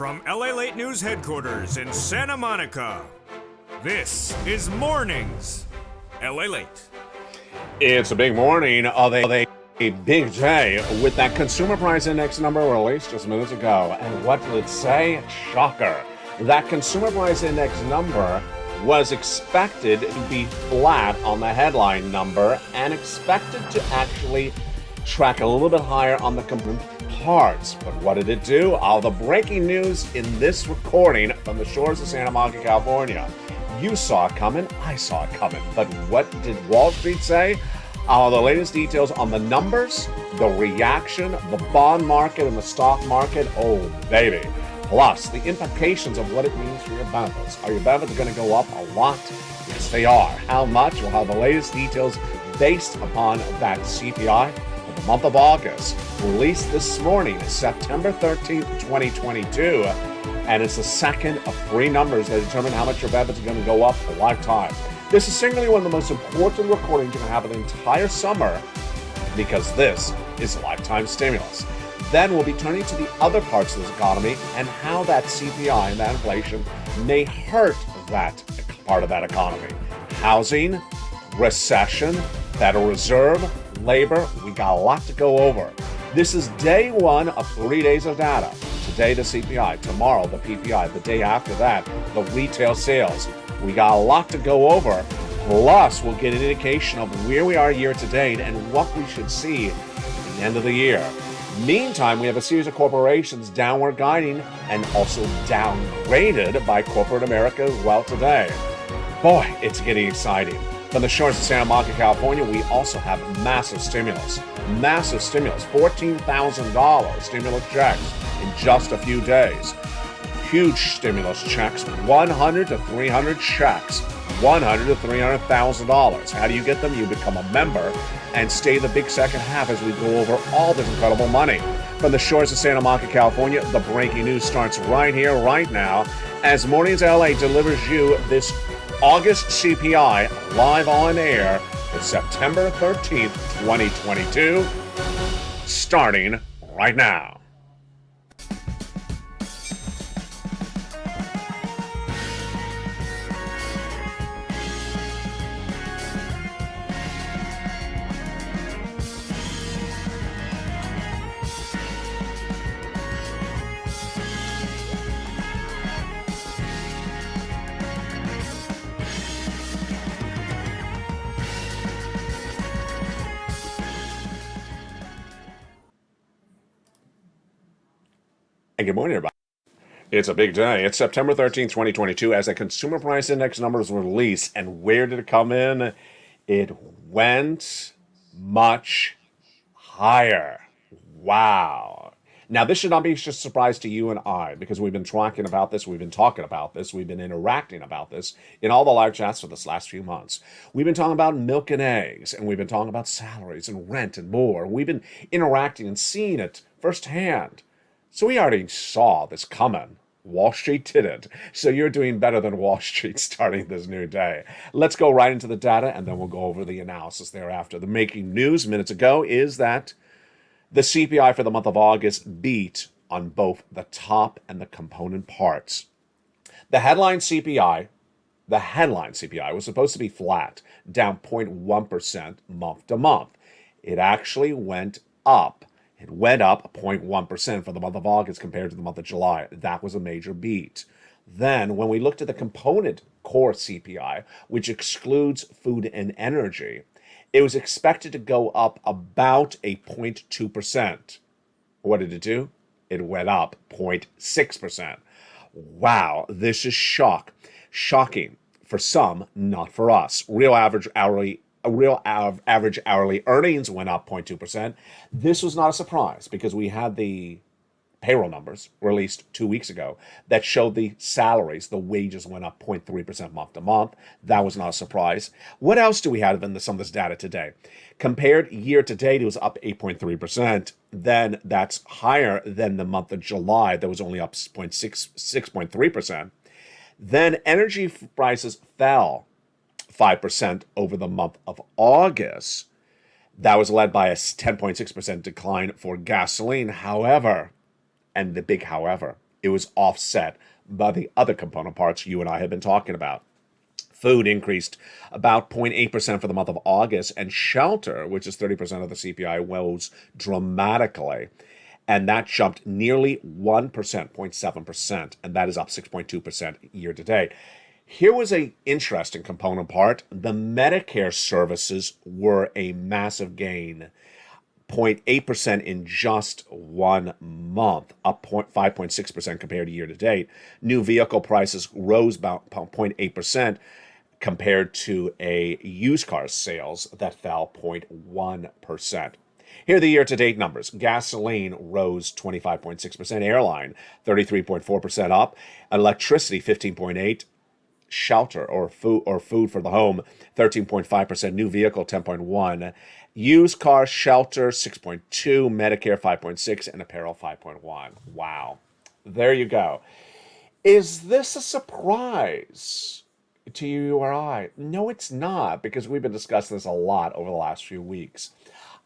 From LALATE News headquarters in Santa Monica, this is Mornings LALATE. It's a big morning of a big day with that consumer price index number released just minutes ago. And what did it say? Shocker. That consumer price index number was expected to be flat on the headline number and expected to actually track a little bit higher on the component parts. But what did it do? All the breaking news in this recording from the shores of Santa Monica, California. You saw it coming, I saw it coming. But what did Wall Street say? All the latest details on the numbers, the reaction, the bond market and the stock market. Oh, baby. Plus, the implications of what it means for your benefits. Are your benefits going to go up a lot? Yes, they are. How much? We'll have the latest details based upon that CPI for the month of August, released this morning, September 13th, 2022. And it's the second of three numbers that determine how much your benefits are going to go up a lifetime. This is singularly one of the most important recordings you're going to have an entire summer because this is lifetime stimulus. Then we'll be turning to the other parts of this economy and how that CPI and that inflation may hurt that part of that economy. Housing, recession, Federal Reserve, labor, we got a lot to go over. This is day one of 3 days of data. Today the CPI, tomorrow the PPI, the day after that the retail sales. We got a lot to go over. Plus, we'll get an indication of where we are year to date and what we should see at the end of the year. Meantime, we have a series of corporations downward guiding and also downgraded by corporate America as well today. Boy, it's getting exciting. From the shores of Santa Monica, California, we also have massive stimulus. Massive stimulus, $14,000 stimulus checks in just a few days. Huge stimulus checks, 100 to 300 checks, $100 to $300,000. How do you get them? You become a member and stay the big second half as we go over all this incredible money. From the shores of Santa Monica, California, the breaking news starts right here, right now, as Mornings LA delivers you this August CPI live on air for September 13th, 2022, starting right now. Good morning, everybody. It's a big day. It's September 13th, 2022, as a consumer price index numbers were released. And where did it come in? It went much higher. Wow. Now, this should not be just a surprise to you and I, because we've been talking about this, we've been talking about this, we've been interacting about this in all the live chats for this last few months. We've been talking about milk and eggs, and we've been talking about salaries and rent and more. We've been interacting and seeing it firsthand. So we already saw this coming. Wall Street didn't. So you're doing better than Wall Street starting this new day. Let's go right into the data, and then we'll go over the analysis thereafter. The making news minutes ago is that the CPI for the month of August beat on both the top and the component parts. The headline CPI was supposed to be flat, down 0.1% month to month. It actually went up. It went up 0.1% for the month of August compared to the month of July. That was a major beat. Then, when we looked at the component core CPI, which excludes food and energy, it was expected to go up about a 0.2%. What did it do? It went up 0.6%. Wow, this is shocking for some, not for us. Real average hourly earnings went up 0.2%. This was not a surprise because we had the payroll numbers released 2 weeks ago that showed the salaries, the wages went up 0.3% month to month. That was not a surprise. What else do we have in some of this data today? Compared year to date, it was up 8.3%. Then that's higher than the month of July. That was only up 6.3%. Then energy prices fell 5% over the month of August. That was led by a 10.6% decline for gasoline. However, and the big however, It was offset by the other component parts you and I have been talking about. Food increased about 0.8% for the month of August, and shelter, which is 30% of the CPI, rose dramatically. And that jumped nearly 1%, 0.7%, and that is up 6.2% year to date. Here was an interesting component part. The Medicare services were a massive gain, 0.8% in just 1 month, up 5.6% compared to year to date. New vehicle prices rose about 0.8% compared to a used car sales that fell 0.1%. Here are the year-to-date numbers. Gasoline rose 25.6%, airline 33.4% up, electricity 15.8%, shelter or food for the home 13.5%, new vehicle 10.1%, used car shelter 6.2%, Medicare 5.6%, and apparel 5.1%. Wow. There you go. Is this a surprise to you or I? No, it's not, because we've been discussing this a lot over the last few weeks.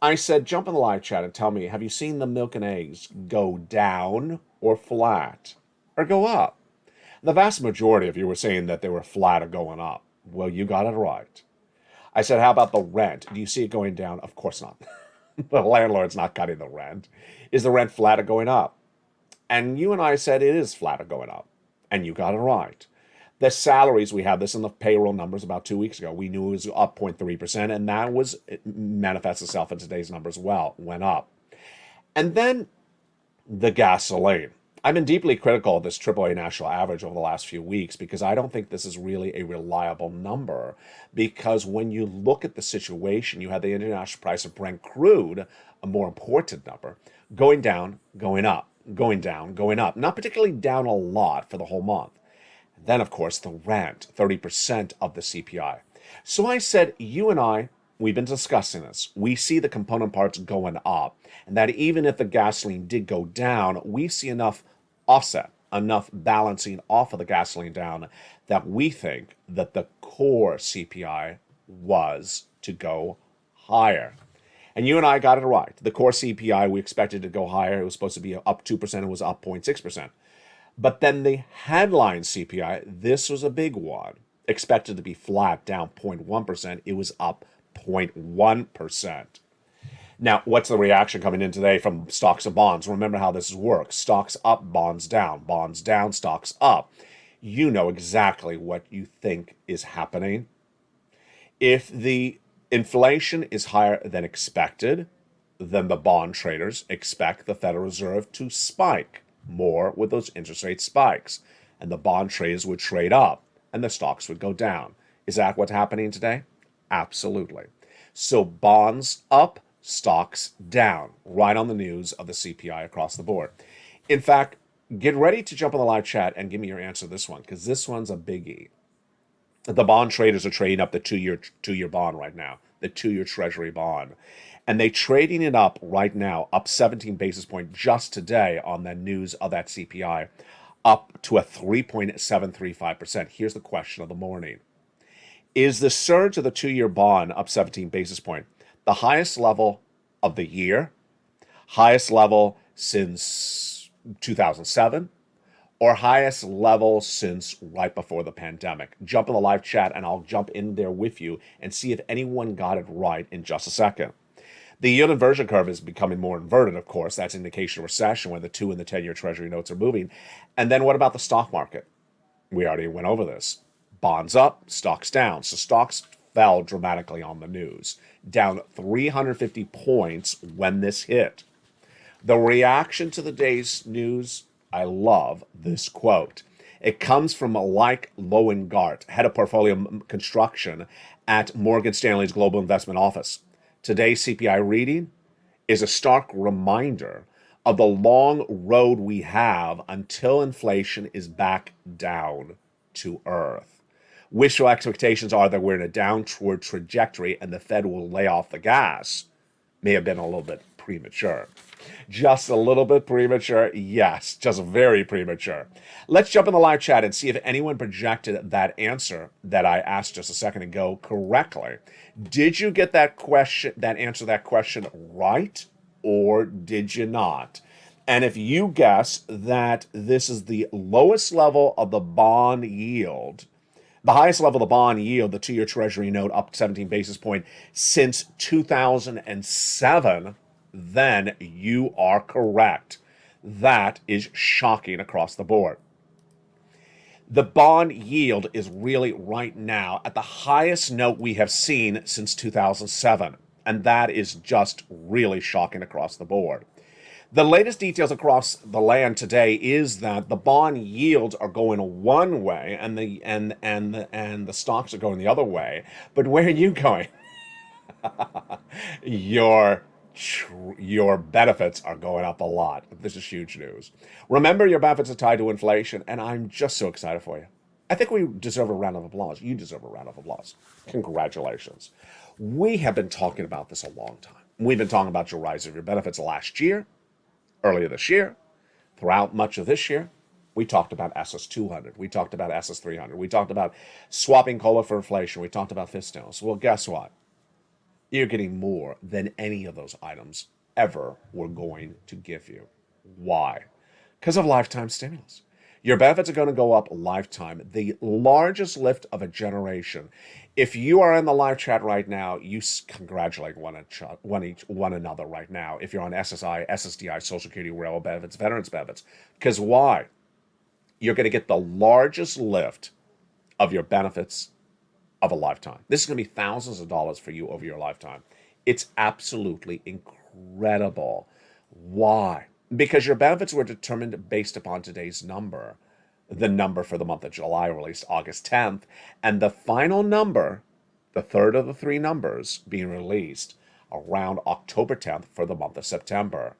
I said, jump in the live chat and tell me, have you seen the milk and eggs go down or flat or go up? The vast majority of you were saying that they were flat or going up. Well, you got it right. I said, how about the rent? Do you see it going down? Of course not. The landlord's not cutting the rent. Is the rent flat or going up? And you and I said it is flat or going up. And you got it right. The salaries, we had this in the payroll numbers about 2 weeks ago. We knew it was up 0.3%, and that it manifests itself in today's numbers well, went up. And then the gasoline. I've been deeply critical of this AAA national average over the last few weeks because I don't think this is really a reliable number. Because when you look at the situation, you have the international price of Brent crude, a more important number, going down, going up, going down, going up. Not particularly down a lot for the whole month. Then, of course, the rent, 30% of the CPI. So I said, you and I, we've been discussing this. We see the component parts going up, and that even if the gasoline did go down, we see enough offset, enough balancing off of the gasoline down that we think that the core CPI was to go higher. And you and I got it right. The core CPI, we expected to go higher. It was supposed to be up 2%. It was up 0.6%. But then the headline CPI, this was a big one, expected to be flat, down 0.1%. It was up 0.1%. Now, what's the reaction coming in today from stocks and bonds? Remember how this works. Stocks up, bonds down, stocks up. You know exactly what you think is happening. If the inflation is higher than expected, then the bond traders expect the Federal Reserve to spike more with those interest rate spikes. And the bond traders would trade up and the stocks would go down. Is that what's happening today? Absolutely. So bonds up, stocks down, right on the news of the CPI across the board. In fact, get ready to jump on the live chat and give me your answer to this one, because this one's a biggie. The bond traders are trading up the two-year bond right now, the 2-year Treasury bond. And they're trading it up right now, up 17 basis points just today on the news of that CPI, up to a 3.735%. Here's the question of the morning. Is the surge of the 2-year bond up 17 basis points the highest level of the year, highest level since 2007, or highest level since right before the pandemic? Jump in the live chat and I'll jump in there with you and see if anyone got it right in just a second. The yield inversion curve is becoming more inverted, of course. That's an indication of recession when the 2 and the 10-year Treasury notes are moving. And then what about the stock market? We already went over this. Bonds up, stocks down. So stocks fell dramatically on the news, down 350 points when this hit. The reaction to the day's news, I love this quote. It comes from Mike Loengart, head of portfolio construction at Morgan Stanley's Global Investment Office. Today's CPI reading is a stark reminder of the long road we have until inflation is back down to earth. Wishful expectations are that we're in a downward trajectory and the Fed will lay off the gas. May have been a little bit premature. Just a little bit premature? Yes, just very premature. Let's jump in the live chat and see if anyone projected that answer that I asked just a second ago correctly. Did you get that question, that answer to that question right, or did you not? And if you guess that this is the lowest level of the bond yield, the highest level of the bond yield, the 2-year Treasury note up 17 basis point since 2007, then you are correct. That is shocking across the board. The bond yield is really right now at the highest note we have seen since 2007. And that is just really shocking across the board. The latest details across the land today is that the bond yields are going one way and the stocks are going the other way. But where are you going? your your benefits are going up a lot. This is huge news. Remember, your benefits are tied to inflation, and I'm just so excited for you. I think we deserve a round of applause. You deserve a round of applause. Congratulations. We have been talking about this a long time. We've been talking about your rise of your benefits last year, earlier this year, throughout much of this year. We talked about SS200. We talked about SS300. We talked about swapping COLA for inflation. We talked about FISTOs. Well, guess what? You're getting more than any of those items ever were going to give you. Why? Because of lifetime stimulus. Your benefits are going to go up lifetime, the largest lift of a generation. If you are in the live chat right now, you congratulate one another right now. If you're on SSI, SSDI, Social Security, Railroad benefits, veterans benefits. Because why? You're going to get the largest lift of your benefits of a lifetime. This is going to be thousands of dollars for you over your lifetime. It's absolutely incredible. Why? Because your benefits were determined based upon today's number. The number for the month of July released August 10th, and the final number, the third of the three numbers, being released around October 10th for the month of September.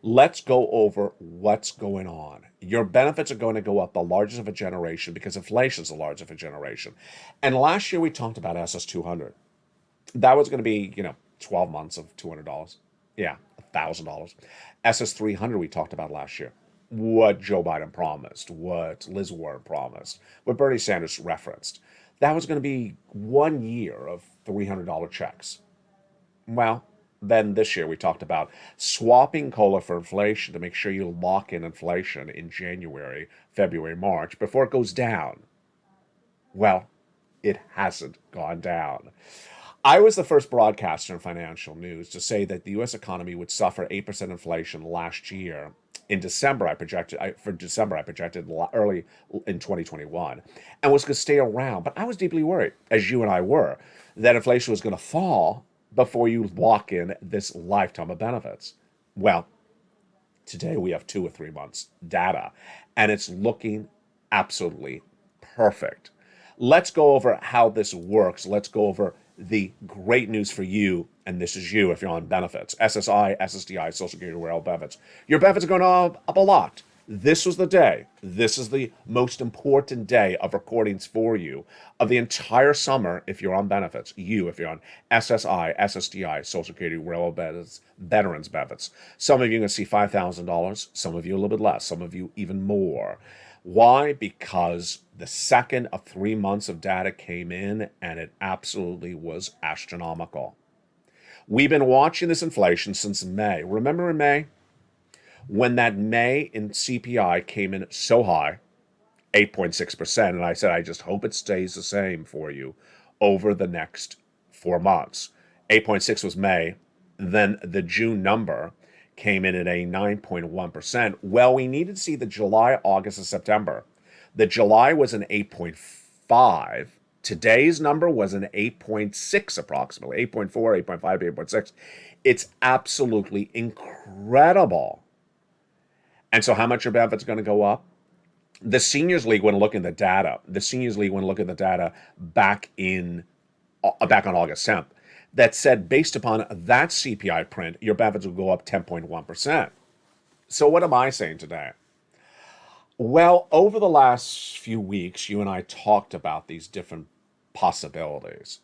Let's go over what's going on. Your benefits are going to go up the largest of a generation because inflation is the largest of a generation. And last year we talked about SS200. That was going to be, 12 months of $200. Yeah, $1,000. SS300 we talked about last year. What Joe Biden promised, what Liz Warren promised, what Bernie Sanders referenced. That was going to be 1 year of $300 checks. Well, then this year we talked about swapping COLA for inflation to make sure you lock in inflation in January, February, March before it goes down. Well, it hasn't gone down. I was the first broadcaster in financial news to say that the U.S. economy would suffer 8% inflation last year. In December, I projected early in 2021 and was going to stay around. But I was deeply worried, as you and I were, that inflation was going to fall before you lock in this lifetime of benefits. Well, today we have 2 or 3 months data, and it's looking absolutely perfect. Let's go over how this works. Let's go over the great news for you, and this is you if you're on benefits. SSI, SSDI, Social Security, Railroad benefits. Your benefits are going up a lot. This was the day. This is the most important day of recordings for you of the entire summer if you're on benefits. You, if you're on SSI, SSDI, Social Security, Railroad benefits, veterans benefits. Some of you are going to see $5,000. Some of you a little bit less. Some of you even more. Why? Because the second of 3 months of data came in and it absolutely was astronomical. We've been watching this inflation since May. Remember in May? When that May in CPI came in so high, 8.6%, and I said, I just hope it stays the same for you over the next 4 months. 8.6 was May. Then the June number came in at a 9.1%. Well, we needed to see the July, August, and September. The July was an 8.5. Today's number was an 8.6 approximately, 8.4, 8.5, 8.6. It's absolutely incredible. And so how much your benefits are going to go up? The Seniors League, when looking at the data, back on August 10th, that said based upon that CPI print, your benefits will go up 10.1%. So what am I saying today? Well, over the last few weeks, you and I talked about these different possibilities.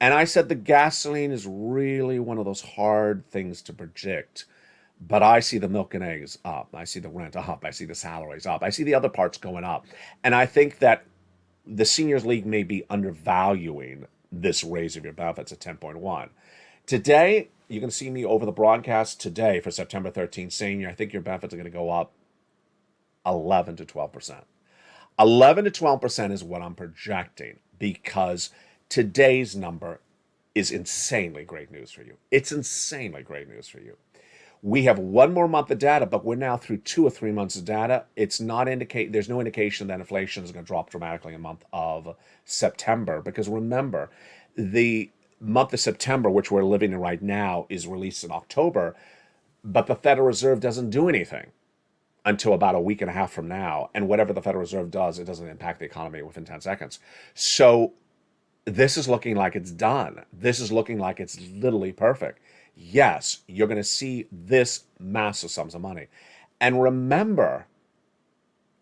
And I said the gasoline is really one of those hard things to predict. But I see the milk and eggs up. I see the rent up. I see the salaries up. I see the other parts going up. And I think that the Seniors League may be undervaluing this raise of your benefits at 10.1. Today, you're going to see me over the broadcast today for September 13th saying I think your benefits are going to go up 11 to 12%. 11 to 12% is what I'm projecting because today's number is insanely great news for you. It's insanely great news for you. We have one more month of data, but we're now through 2 or 3 months of data. It's not there's no indication that inflation is going to drop dramatically in the month of September, because remember, the month of September, which we're living in right now, is released in October, but the Federal Reserve doesn't do anything until about a week and a half from now. And whatever the Federal Reserve does, it doesn't impact the economy within 10 seconds. So this is looking like it's done. This is looking like it's literally perfect. Yes, you're going to see this massive sums of money. And remember,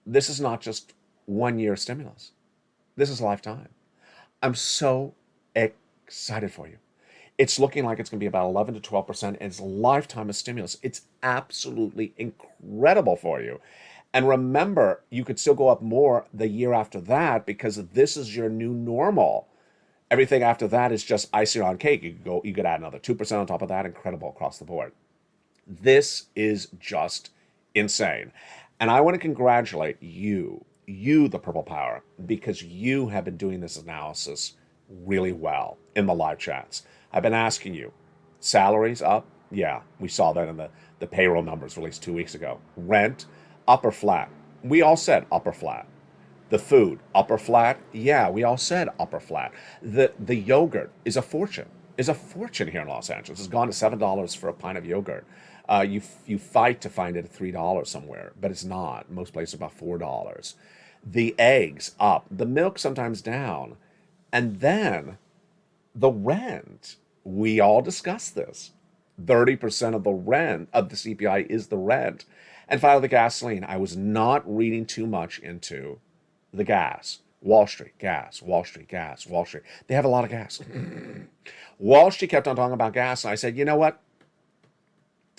this is not just 1 year stimulus. This is lifetime. I'm so excited for you. It's looking like it's going to be about 11 to 12%, and it's a lifetime of stimulus. It's absolutely incredible for you. And remember, you could still go up more the year after that because this is your new normal. Everything after that is just icing on cake. You could add another 2% on top of that. Incredible across the board. This is just insane. And I want to congratulate you, the Purple Power, because you have been doing this analysis really well in the live chats. I've been asking you, salaries up? Yeah, we saw that in the payroll numbers released 2 weeks ago. Rent, up or flat? We all said up or flat. The food, up or flat? Yeah, we all said up or flat. The yogurt is a fortune. Here in Los Angeles. It's gone to $7 for a pint of yogurt. You fight to find it at $3 somewhere, but it's not. Most places about $4. The eggs up. The milk sometimes down. And then the rent. We all discussed this. 30% of the rent of the CPI is the rent. And finally, the gasoline. I was not reading too much into the gas. Wall Street, gas, Wall Street, gas, Wall Street. They have a lot of gas. Wall Street kept on talking about gas, and I said, you know what?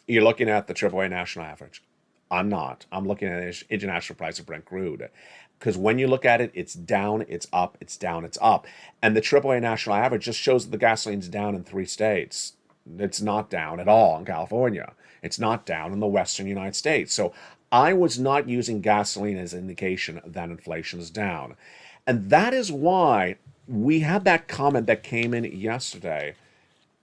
You're looking at the AAA national average. I'm not. I'm looking at the international price of Brent crude. Because when you look at it, it's down, it's up, it's down, it's up. And the AAA national average just shows that the gasoline's down in 3 states. It's not down at all in California. It's not down in the western United States. So I was not using gasoline as an indication that inflation is down. And that is why we had that comment that came in yesterday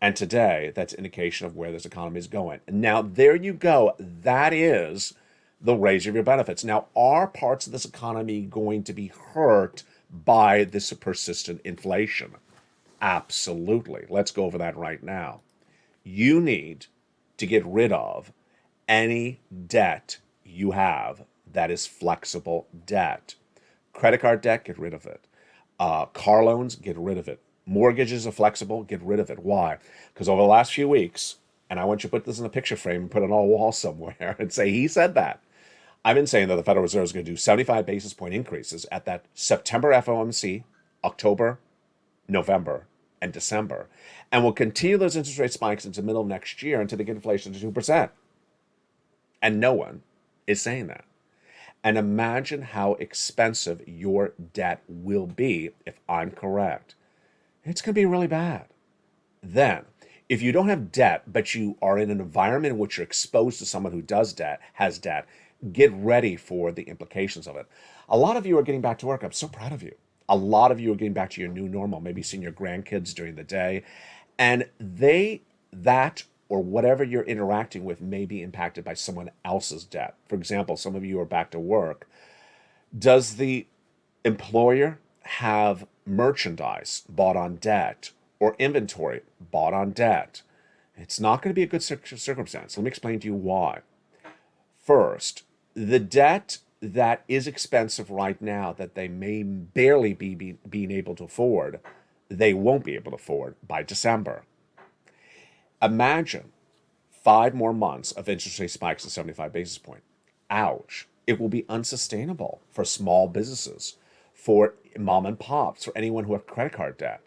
and today that's indication of where this economy is going. Now, there you go. That is the raise of your benefits. Now, are parts of this economy going to be hurt by this persistent inflation? Absolutely. Let's go over that right now. You need to get rid of any debt you have that is flexible debt. Credit card debt, get rid of it. Car loans, get rid of it. Mortgages are flexible, get rid of it. Why? Because over the last few weeks, and I want you to put this in a picture frame and put it on a wall somewhere and say, he said that. I've been saying that the Federal Reserve is going to do 75 basis point increases at that September FOMC, October, November, and December. And will continue those interest rate spikes into the middle of next year until they get inflation to 2%. And no one is saying that. And imagine how expensive your debt will be if I'm correct. It's going to be really bad. Then, if you don't have debt, but you are in an environment in which you're exposed to someone who has debt, get ready for the implications of it. A lot of you are getting back to work. I'm so proud of you. A lot of you are getting back to your new normal, maybe seeing your grandkids during the day. And that or whatever you're interacting with may be impacted by someone else's debt. For example, some of you are back to work. Does the employer have merchandise bought on debt or inventory bought on debt? It's not going to be a good circumstance. Let me explain to you why. First, the debt that is expensive right now that they may barely be being able to afford, they won't be able to afford by December. Imagine 5 more months of interest rate spikes of 75 basis points. Ouch. It will be unsustainable for small businesses, for mom and pops, for anyone who have credit card debt.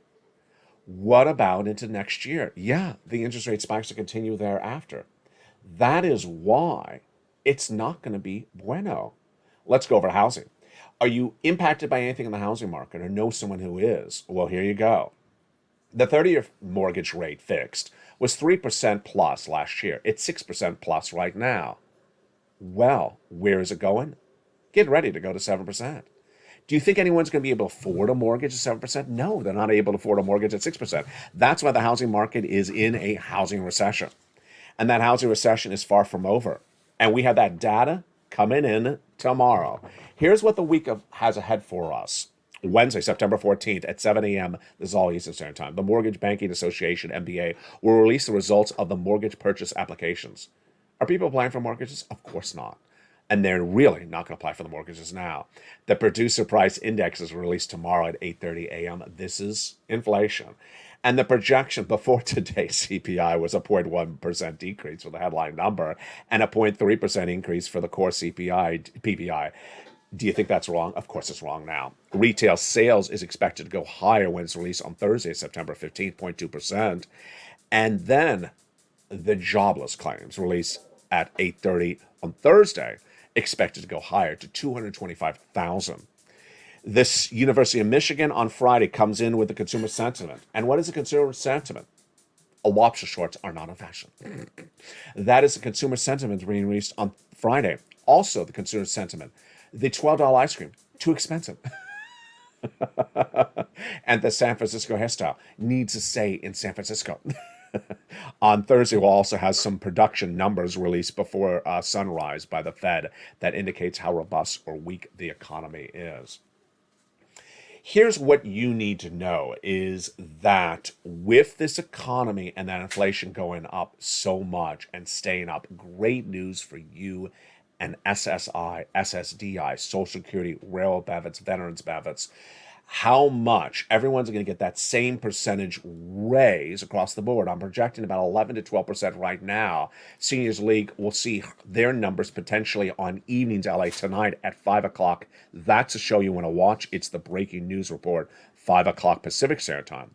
What about into next year? Yeah, the interest rate spikes will continue thereafter. That is why it's not going to be bueno. Let's go over housing. Are you impacted by anything in the housing market or know someone who is? Well, here you go. The 30-year mortgage rate fixed was 3% plus last year. It's 6% plus right now. Well, where is it going? Get ready to go to 7%. Do you think anyone's going to be able to afford a mortgage at 7%? No, they're not able to afford a mortgage at 6%. That's why the housing market is in a housing recession. And that housing recession is far from over. And we have that data coming in tomorrow. Here's what the week has ahead for us. Wednesday, September 14th at 7 a.m., this is all Eastern Standard Time, the Mortgage Banking Association, MBA, will release the results of the mortgage purchase applications. Are people applying for mortgages? Of course not. And they're really not going to apply for the mortgages now. The Producer Price Index is released tomorrow at 8:30 a.m. This is inflation. And the projection before today's CPI was a 0.1% decrease for the headline number and a 0.3% increase for the core PPI. Do you think that's wrong? Of course it's wrong now. Retail sales is expected to go higher when it's released on Thursday, September 15th, 0.2%. And then the jobless claims released at 8:30 on Thursday, expected to go higher to 225,000. This University of Michigan on Friday comes in with the consumer sentiment. And what is the consumer sentiment? Lobster shorts are not in fashion. That is the consumer sentiment being released on Friday. Also, the consumer sentiment. The $12 ice cream, too expensive. And the San Francisco hairstyle needs to stay in San Francisco. On Thursday, we'll also have some production numbers released before sunrise by the Fed that indicates how robust or weak the economy is. Here's what you need to know is that with this economy and that inflation going up so much and staying up, great news for you and SSI, SSDI, Social Security, railroad benefits, veterans benefits, how much everyone's going to get that same percentage raise across the board. I'm projecting about 11 to 12% right now. Seniors League will see their numbers potentially on Evenings LA tonight at 5 o'clock. That's a show you want to watch. It's the breaking news report, 5 o'clock Pacific Standard Time.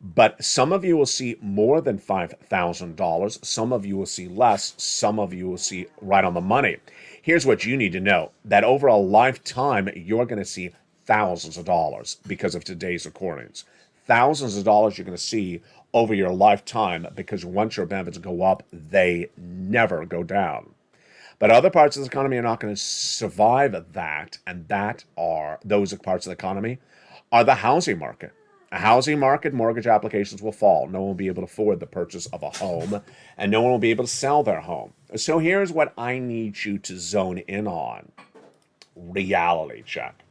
But some of you will see more than $5,000. Some of you will see less. Some of you will see right on the money. Here's what you need to know. That over a lifetime, you're going to see thousands of dollars because of today's recordings. Thousands of dollars you're going to see over your lifetime because once your benefits go up, they never go down. But other parts of the economy are not going to survive that, and those parts of the economy are the housing market. A housing market, mortgage applications will fall. No one will be able to afford the purchase of a home, and no one will be able to sell their home. So here's what I need you to zone in on. Reality check.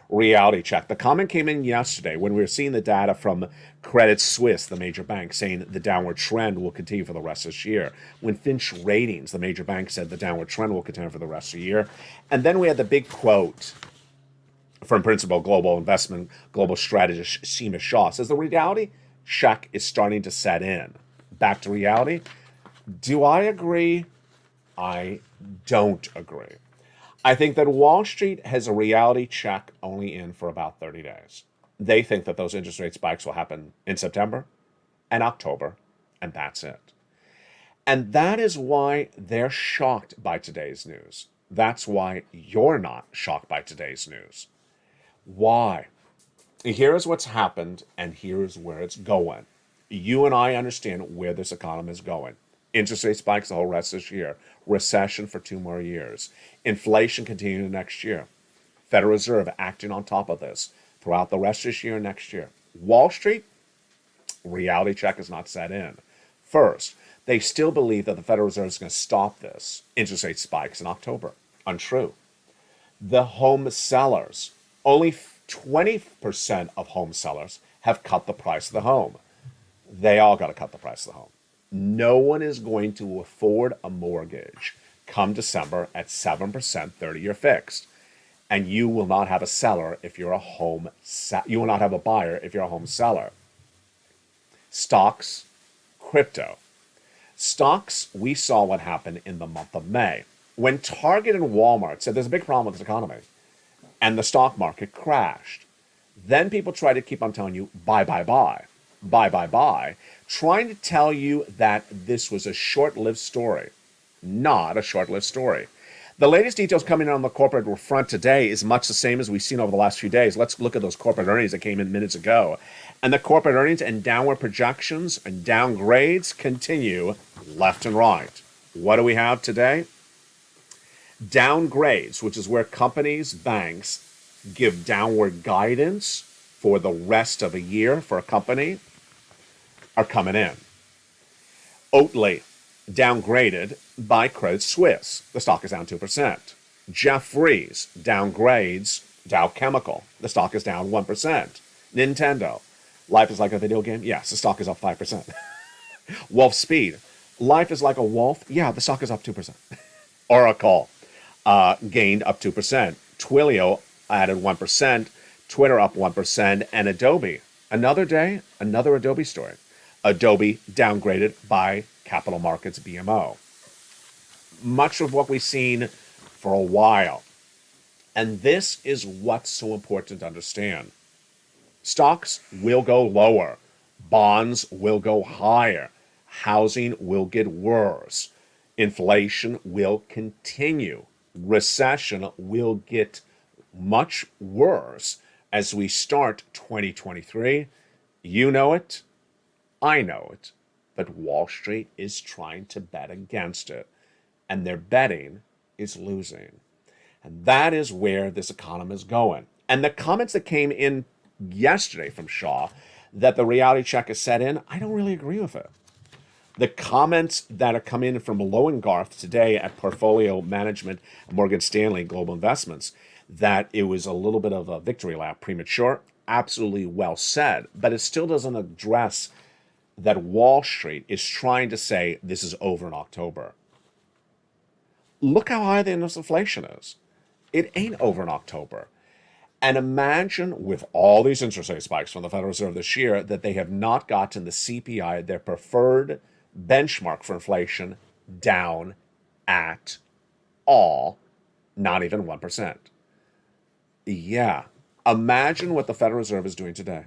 Reality check. The comment came in yesterday when we were seeing the data from Credit Suisse, the major bank, saying the downward trend will continue for the rest of this year. When Fitch Ratings, the major bank, said the downward trend will continue for the rest of the year. And then we had the big quote from Principal Global Investment Global Strategist Seema Shah. Says the reality check is starting to set in. Back to reality. Do I agree? I don't agree. I think that Wall Street has a reality check only in for about 30 days. They think that those interest rate spikes will happen in September and October, and that's it. And that is why they're shocked by today's news. That's why you're not shocked by today's news. Why? Here's what's happened, and here's where it's going. You and I understand where this economy is going. Interest rate spikes the whole rest of this year. Recession for 2 more years. Inflation continuing next year. Federal Reserve acting on top of this throughout the rest of this year and next year. Wall Street, reality check is not set in. First, they still believe that the Federal Reserve is going to stop this interest rate spikes in October. Untrue. The home sellers, only 20% of home sellers have cut the price of the home. They all got to cut the price of the home. No one is going to afford a mortgage come December at 7% 30-year fixed. And you will not have a seller if you're you will not have a buyer if you're a home seller. Stocks, crypto. Stocks, we saw what happened in the month of May. When Target and Walmart said there's a big problem with this economy, and the stock market crashed. Then people tried to keep on telling you, buy, trying to tell you that this was a short-lived story. Not a short-lived story. The latest details coming in on the corporate front today is much the same as we've seen over the last few days. Let's look at those corporate earnings that came in minutes ago. And the corporate earnings and downward projections and downgrades continue left and right. What do we have today? Downgrades, which is where companies, banks give downward guidance for the rest of a year for a company, are coming in. Oatly, downgraded by Credit Suisse. The stock is down 2%. Jeffries downgrades Dow Chemical. The stock is down 1%. Nintendo. Life is like a video game? Yes, the stock is up 5%. Wolf Speed. Life is like a wolf? Yeah, the stock is up 2%. Oracle gained up 2%. Twilio added 1%. Twitter up 1%. And Adobe. Another day, another Adobe story. Adobe downgraded by Capital Markets BMO. Much of what we've seen for a while. And this is what's so important to understand. Stocks will go lower. Bonds will go higher. Housing will get worse. Inflation will continue. Recession will get much worse as we start 2023. You know it. I know it. But Wall Street is trying to bet against it. And their betting is losing. And that is where this economy is going. And the comments that came in yesterday from Shaw that the reality check is set in, I don't really agree with it. The comments that are coming in from Lowengarth today at Portfolio Management, Morgan Stanley Global Investments, that it was a little bit of a victory lap, premature, absolutely well said, but it still doesn't address that Wall Street is trying to say this is over in October. Look how high the inflation is. It ain't over in October. And imagine with all these interest rate spikes from the Federal Reserve this year that they have not gotten the CPI, their preferred benchmark for inflation, down at all, not even 1%. Yeah, imagine what the Federal Reserve is doing today.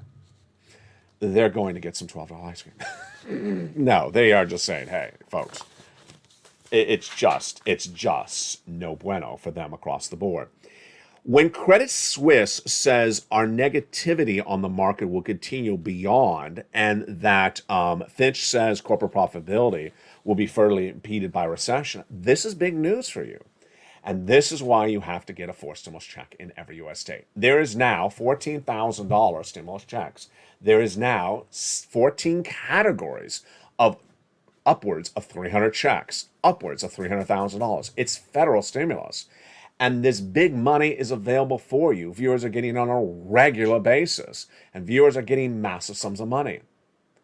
They're going to get some $12 ice cream. No, they are just saying, hey, folks, it's just no bueno for them across the board. When Credit Suisse says our negativity on the market will continue beyond, and that Finch says corporate profitability will be further impeded by recession, this is big news for you. And this is why you have to get a forced stimulus check in every U.S. state. There is now $14,000 stimulus checks. There is now 14 categories of upwards of 300 checks, upwards of $300,000. It's federal stimulus. And this big money is available for you. Viewers are getting on a regular basis. And viewers are getting massive sums of money.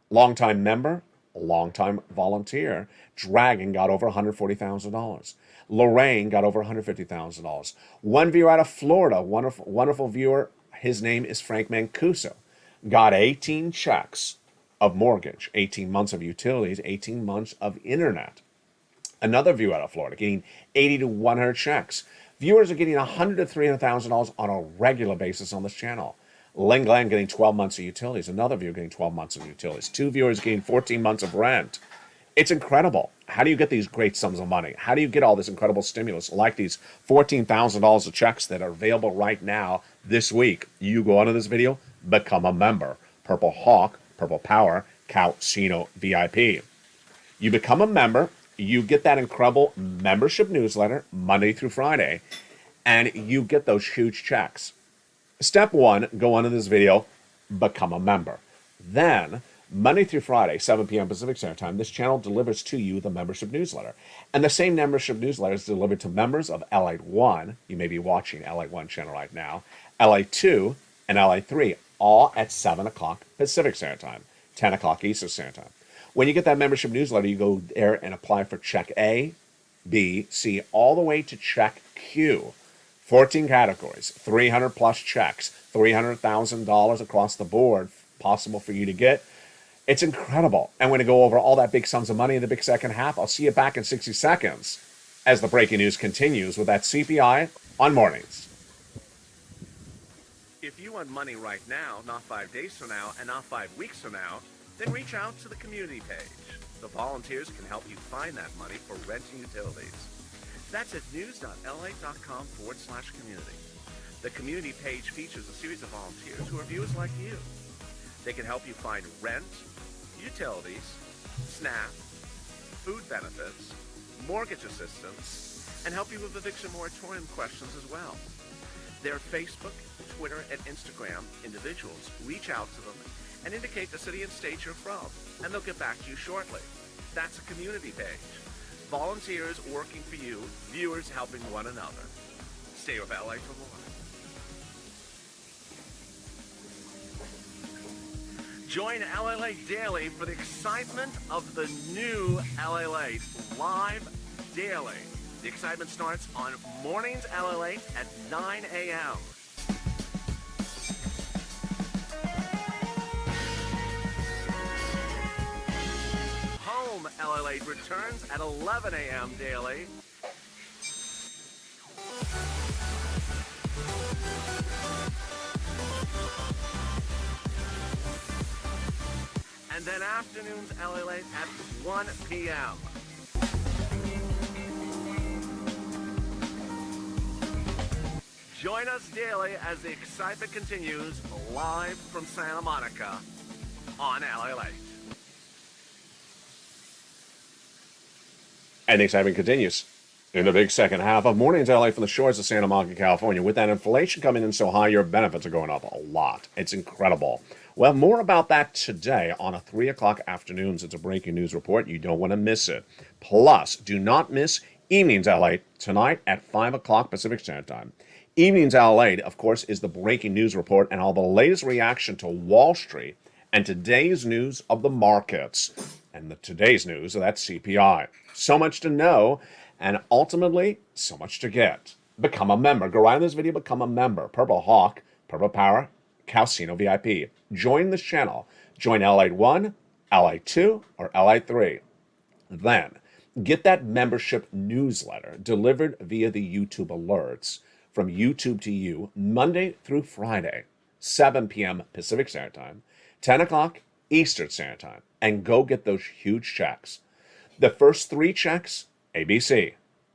Longtime member, longtime volunteer. Dragon got over $140,000. Lorraine got over $150,000. One viewer out of Florida, wonderful viewer, his name is Frank Mancuso, got 18 checks of mortgage, 18 months of utilities, 18 months of internet. Another viewer out of Florida getting 80 to 100 checks. Viewers are getting $100,000 to $300,000 on a regular basis on this channel. Len Glenn getting 12 months of utilities. Another viewer getting 12 months of utilities. Two viewers getting 14 months of rent. It's incredible. How do you get these great sums of money? How do you get all this incredible stimulus like these $14,000 of checks that are available right now this week? You go onto this video, become a member. Purple Hawk, Purple Power, Casino VIP. You become a member. You get that incredible membership newsletter Monday through Friday, and you get those huge checks. Step one, go onto this video, become a member. Then, Monday through Friday, 7 p.m. Pacific Standard Time, this channel delivers to you the membership newsletter. And the same membership newsletter is delivered to members of LALATE 1. You may be watching LALATE 1 channel right now. LALATE 2 and LALATE 3, all at 7 o'clock Pacific Standard Time, 10 o'clock Eastern Standard Time. When you get that membership newsletter, you go there and apply for check A, B, C, all the way to check Q. 14 categories, 300 plus checks, $300,000 across the board possible for you to get. It's incredible. And when I go over all that big sums of money in the big second half, I'll see you back in 60 seconds as the breaking news continues with that CPI on mornings. If you want money right now, not 5 days from now, and not 5 weeks from now, then reach out to the community page. The volunteers can help you find that money for rent and utilities. That's at news.lalate.com/community. The community page features a series of volunteers who are viewers like you. They can help you find rent, utilities, SNAP, food benefits, mortgage assistance, and help you with eviction moratorium questions as well. Their Facebook, Twitter, and Instagram individuals reach out to them and indicate the city and state you're from, and they'll get back to you shortly. That's a community page. Volunteers working for you, viewers helping one another. Stay with LA for more. Join LALATE Daily for the excitement of the new LALATE live daily. The excitement starts on Mornings LALATE at 9 a.m. Home LALATE returns at 11 a.m. daily. And then afternoons LALATE at 1 p.m. Join us daily as the excitement continues live from Santa Monica on LALATE. And the excitement continues in the big second half of Mornings LA from the shores of Santa Monica, California. With that inflation coming in so high, your benefits are going up a lot. It's incredible. Well, more about that today on a 3 o'clock afternoons. It's a breaking news report. You don't want to miss it. Plus, do not miss Evenings LA tonight at 5 o'clock Pacific Standard Time. Evenings LA, of course, is the breaking news report and all the latest reaction to Wall Street and today's news of the markets. And today's news, that's CPI. So much to know, and ultimately, so much to get. Become a member. Go right in this video, become a member. Purple Hawk, Purple Power, Calcino VIP. Join this channel. Join LA 1, LA 2, or LA 3. Then, get that membership newsletter delivered via the YouTube alerts from YouTube to you Monday through Friday, 7 p.m. Pacific Standard Time, 10 o'clock Eastern Standard Time, and go get those huge checks. The first 3 checks, ABC.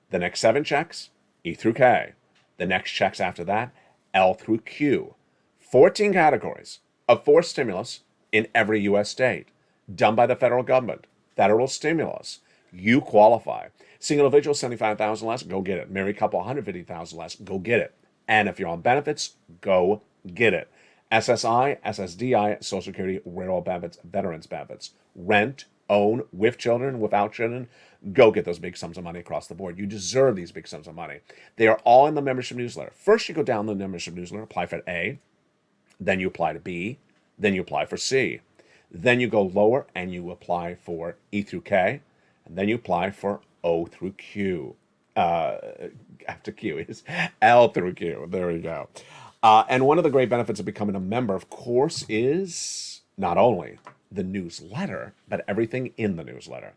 The next 7 checks, E through K. The next checks after that, L through Q. 14 categories of forced stimulus in every U.S. state, done by the federal government. Federal stimulus. You qualify. Single individual, 75,000 less, go get it. Married couple, 150,000 less, go get it. And if you're on benefits, go get it. SSI, SSDI, Social Security, rural benefits, veterans benefits, rent, own, with children, without children, go get those big sums of money across the board. You deserve these big sums of money. They are all in the membership newsletter. First, you go down the membership newsletter, apply for A, then you apply to B, then you apply for C. Then you go lower and you apply for E through K, and then you apply for O through Q. After Q is L through Q. There we go. And one of the great benefits of becoming a member, of course, is not only the newsletter, but everything in the newsletter.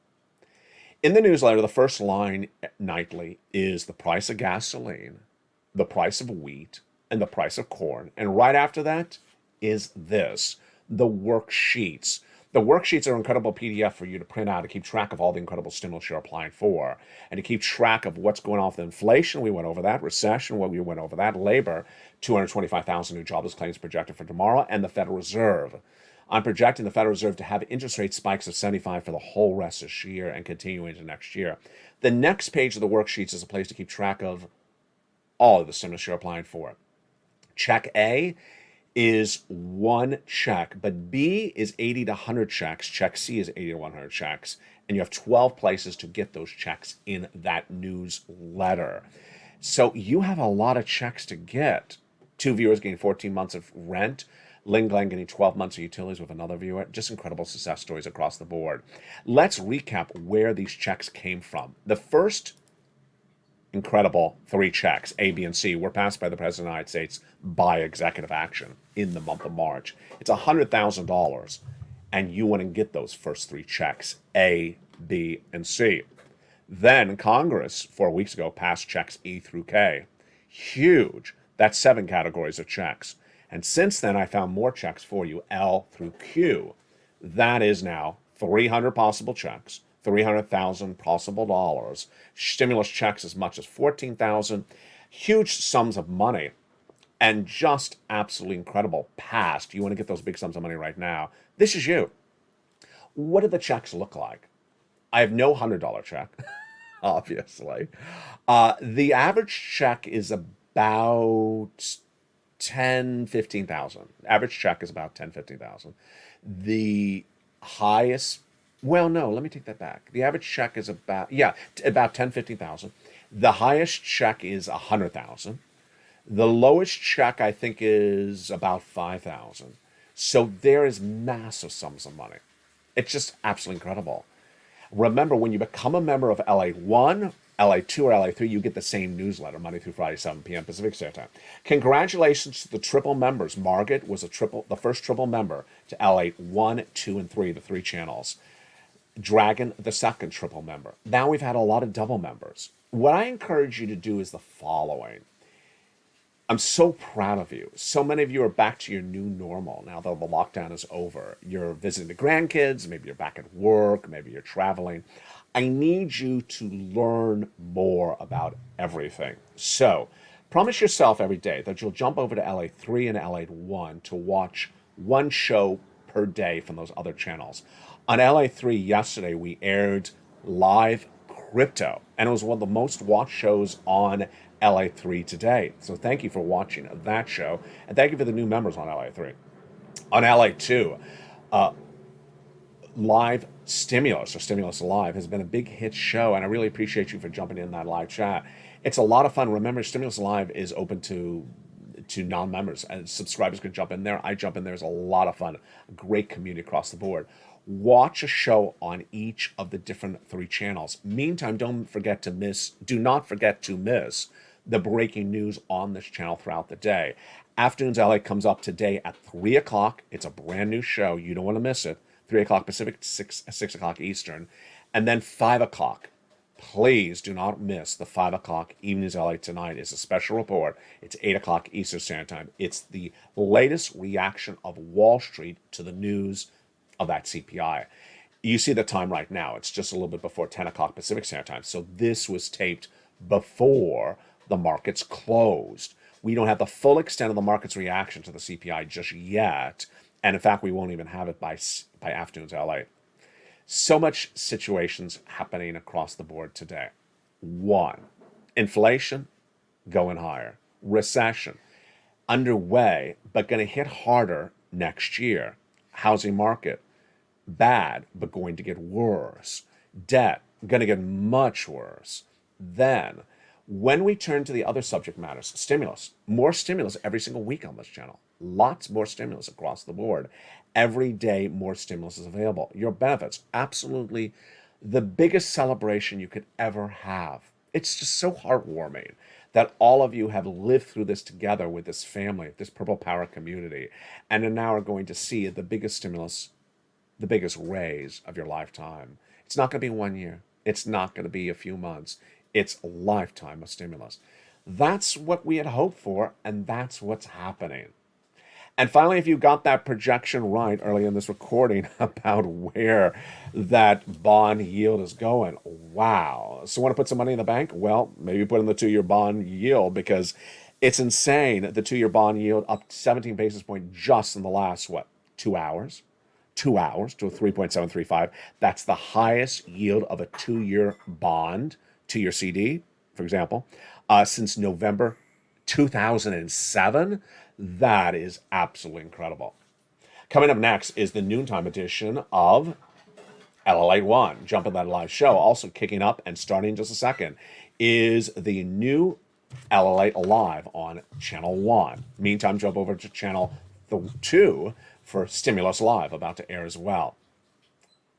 In the newsletter, the first line nightly is the price of gasoline, the price of wheat, and the price of corn. And right after that is this, the worksheets. The worksheets are an incredible PDF for you to print out to keep track of all the incredible stimulus you're applying for and to keep track of what's going on with inflation. We went over that. Recession, we went over that. Labor, 225,000 new jobless claims projected for tomorrow. And the Federal Reserve. I'm projecting the Federal Reserve to have interest rate spikes of 75 for the whole rest of this year and continuing into next year. The next page of the worksheets is a place to keep track of all of the stimulus you're applying for. Check A is 1 check, but B is 80 to 100 checks. Check C is 80 to 100 checks. And you have 12 places to get those checks in that newsletter. So you have a lot of checks to get. 2 viewers getting 14 months of rent. Lynn Glenn getting 12 months of utilities with another viewer. Just incredible success stories across the board. Let's recap where these checks came from. The first incredible 3 checks, A, B, and C, were passed by the President of the United States by executive action in the month of March. It's $100,000, and you want to get those first 3 checks, A, B, and C. Then Congress, 4 weeks ago, passed checks E through K. Huge. That's 7 categories of checks. And since then, I found more checks for you, L through Q. That is now 300 possible checks, $300,000 possible dollars, stimulus checks as much as $14,000, huge sums of money, and just absolutely incredible past. You want to get those big sums of money right now. This is you. What do the checks look like? I have no $100 check, obviously. The average check is about 15,000. Average check is about 15,000. The highest, well, no, let me take that back. The average check is about 15,000. The highest check is 100,000. The lowest check, I think, is about 5,000. So there is massive sums of money. It's just absolutely incredible. Remember, when you become a member of LA1, LA2, or LA3, you get the same newsletter Monday through Friday, 7 p.m. Pacific Standard Time. Congratulations to the triple members. Margaret was the first triple member to LA1, 2, and 3, the 3 channels. Dragon, the second triple member. Now we've had a lot of double members. What I encourage you to do is the following. I'm so proud of you. So many of you are back to your new normal now that the lockdown is over. You're visiting the grandkids, maybe you're back at work, maybe you're traveling. I need you to learn more about everything. So promise yourself every day that you'll jump over to LA3 and LA1 to watch one show per day from those other channels. On LA3 yesterday, we aired live crypto, and it was one of the most watched shows on LA3 today. So thank you for watching that show, and thank you for the new members on LA3. On LA2, live Stimulus, or Stimulus Live, has been a big hit show, and I really appreciate you for jumping in that live chat. It's a lot of fun. Remember, Stimulus Live is open to non-members, and subscribers can jump in there. I jump in there. It's a lot of fun. A great community across the board. Watch a show on each of the different 3 channels. Meantime, do not forget to miss the breaking news on this channel throughout the day. Afternoons LA comes up today at 3 o'clock. It's a brand new show. You don't want to miss it. 3 o'clock Pacific, 6 o'clock Eastern. And then 5 o'clock. Please do not miss the 5 o'clock Evenings LA Tonight. It's a special report. It's 8 o'clock Eastern Standard Time. It's the latest reaction of Wall Street to the news of that CPI. You see the time right now. It's just a little bit before 10 o'clock Pacific Standard Time. So this was taped before the markets closed. We don't have the full extent of the market's reaction to the CPI just yet. And in fact, we won't even have it by afternoons LA. So much situations happening across the board today. 1, inflation going higher. Recession underway, but going to hit harder next year. Housing market bad, but going to get worse. Debt going to get much worse. Then, when we turn to the other subject matters, stimulus, more stimulus every single week on this channel. Lots more stimulus across the board. Every day, more stimulus is available. Your benefits, absolutely the biggest celebration you could ever have. It's just so heartwarming that all of you have lived through this together with this family, this Purple Power community, and now are going to see the biggest stimulus, the biggest raise of your lifetime. It's not going to be 1 year. It's not going to be a few months. It's a lifetime of stimulus. That's what we had hoped for, and that's what's happening. And finally, if you got that projection right early in this recording about where that bond yield is going, wow. So want to put some money in the bank? Well, maybe put in the 2-year bond yield, because it's insane. The 2-year bond yield up 17 basis points just in the last, 2 hours? 2 hours to a 3.735. That's the highest yield of a 2-year bond, 2-year CD, for example, since November 2007. That is absolutely incredible. Coming up next is the noontime edition of LALATE1. Jump in that live show. Also kicking up and starting in just a second is the new LALATE Live on Channel 1. Meantime, jump over to Channel 2 for Stimulus Live, about to air as well.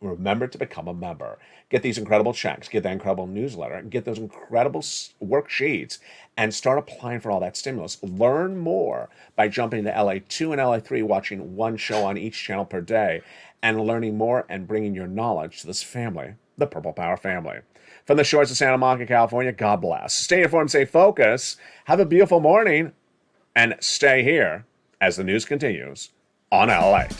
Remember to become a member. Get these incredible checks, get that incredible newsletter, get those incredible worksheets, and start applying for all that stimulus. Learn more by jumping to LA2 and LA3, watching one show on each channel per day, and learning more and bringing your knowledge to this family, the Purple Power family. From the shores of Santa Monica, California, God bless. Stay informed, stay focused, have a beautiful morning, and stay here as the news continues on LALATE.